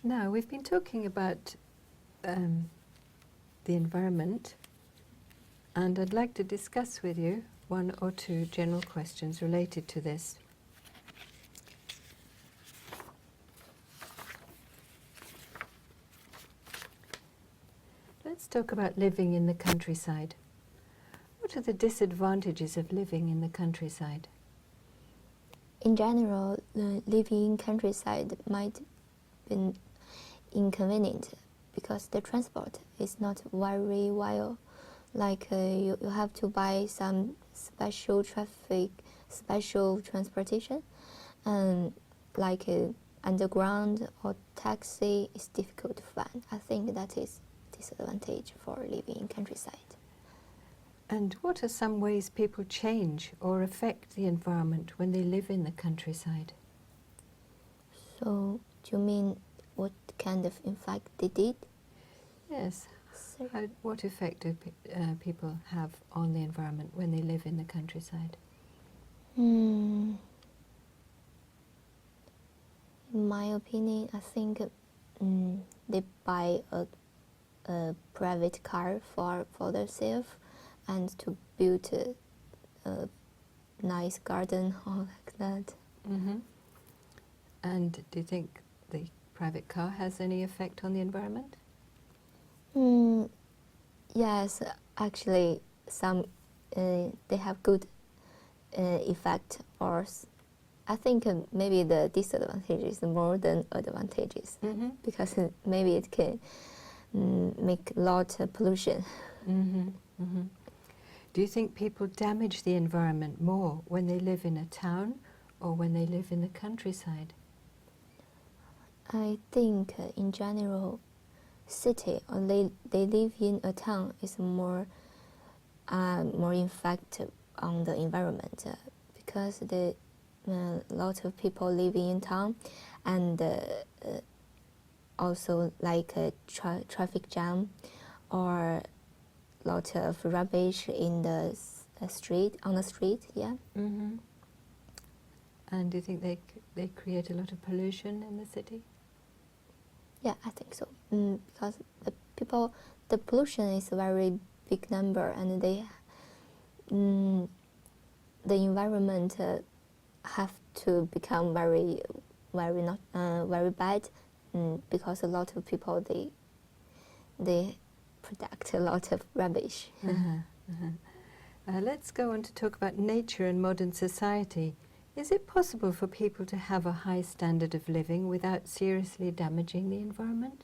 Now, we've been talking about the environment, and I'd like to discuss with you one or two general questions related to this. Let's talk about living in the countryside. What are the disadvantages of living in the countryside? In general, living in countryside might be inconvenient because the transport is not very well. Like you have to buy some special transportation, and like underground or taxi is difficult to find. I think that is disadvantage for living in countryside. And what are some ways people change or affect the environment when they live in the countryside? So, do you mean what kind of impact they did? Yes. What effect do people have on the environment when they live in the countryside? In my opinion, I think they buy a private car for themselves and to build a nice garden or like that. Mm-hmm. And do you think the private car has any effect on the environment? Yes, actually, some they have good effect. Or I think maybe the disadvantages more than advantages, because maybe it can make a lot of pollution. Mm-hmm. Mm-hmm. Do you think people damage the environment more when they live in a town or when they live in the countryside? I think in general, city or they live in a town is more effective on the environment because the lot of people living in town, and also like a traffic jam or lot of rubbish in the street. Yeah. Mm-hmm. And do you think they create a lot of pollution in the city? Yeah, I think so. Because the pollution is a very big number, and the environment have to become very not very bad, because a lot of people they produce a lot of rubbish. Let's go on to talk about nature and modern society. Is it possible for people to have a high standard of living without seriously damaging the environment?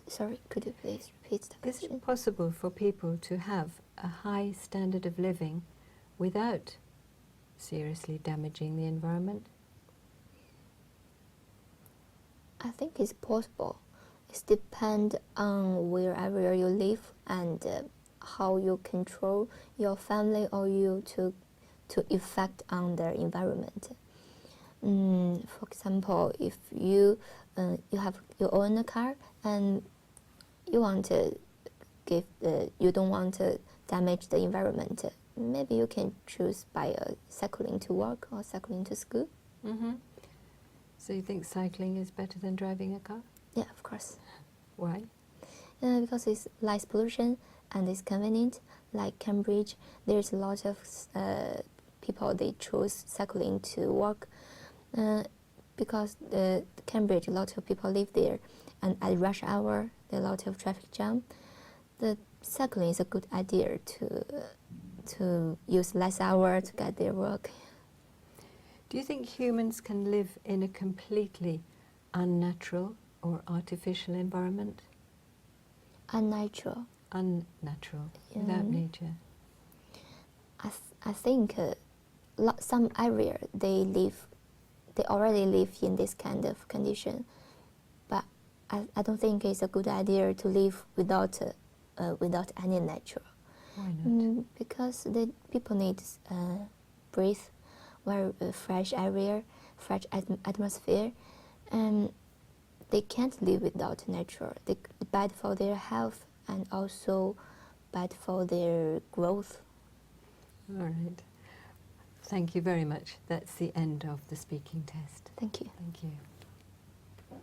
Sorry, could you please repeat the question? Is it possible for people to have a high standard of living without seriously damaging the environment? I think it's possible. It depends on wherever you live and how you control your family or you to effect on their environment. For example, if you own a car and you don't want to damage the environment, maybe you can choose by cycling to work or cycling to school. Mm-hmm. So you think cycling is better than driving a car? Yeah, of course. Why? Because it's less pollution and it's convenient. Like Cambridge, there's a lot of people they choose cycling to work because Cambridge, a lot of people live there, and at rush hour, there are a lot of traffic jam. The cycling is a good idea to use less hour to get their work. Do you think humans can live in a completely unnatural or artificial environment? Unnatural. Unnatural, without nature. I think some area they already live in this kind of condition, but I don't think it's a good idea to live without any nature. Why not? Because the people need breathe very fresh air, fresh atmosphere, and they can't live without nature. It's bad for their health and also bad for their growth. All right. Thank you very much. That's the end of the speaking test. Thank you. Thank you.